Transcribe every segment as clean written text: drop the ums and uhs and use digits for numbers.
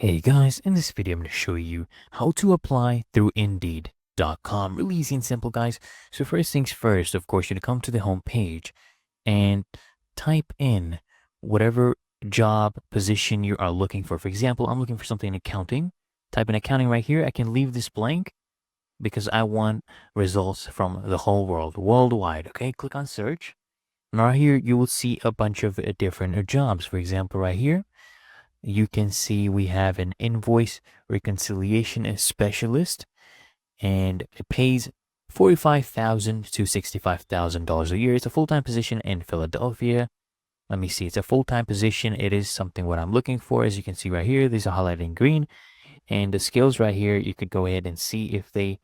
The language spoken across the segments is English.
Hey guys, in this video I'm going to show you how to apply through Indeed.com. Really easy and simple, guys. So first things first, of course, you're going to come to the home page and type in whatever job position you are looking for. For example, I'm looking for something in accounting. Type in accounting right here. I can leave this blank because I want results from the whole world, worldwide. Okay, click on search. And right here, you will see a bunch of different jobs. For example, right here, you can see we have an invoice reconciliation specialist, and it pays $45,000 to $65,000 a year. It's a full-time position in Philadelphia. Let me see. It's a full-time position. It is something what I'm looking for. As you can see right here, these are highlighted in green. And the skills right here, you could go ahead and see if they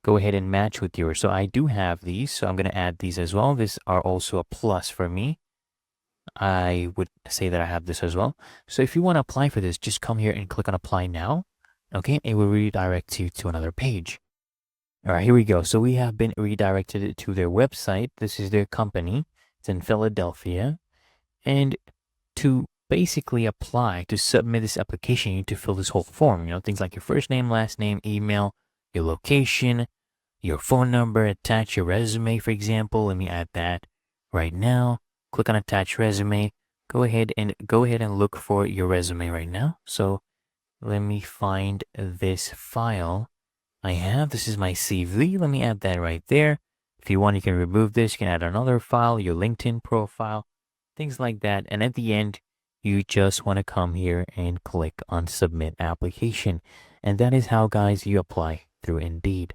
go ahead and match with yours. So I do have these, so I'm going to add these as well. These are also a plus for me. I would say that I have this as well. So if you want to apply for this, just come here and click on apply now. Okay, it will redirect you to another page. All right, here we go. So we have been redirected to their website. This is their company. It's in Philadelphia. And to basically apply, to submit this application, you need to fill this whole form. Things like your first name, last name, email, your location, your phone number, attach your resume, for example. Let me add that right now. Click on attach resume. Go ahead and look for your resume right now. So let me find this file I have. This is my CV. Let me add that right there. If you want, you can remove this. You can add another file, your LinkedIn profile, things like that. And at the end, you just want to come here and click on submit application. And that is how, guys, you apply through Indeed.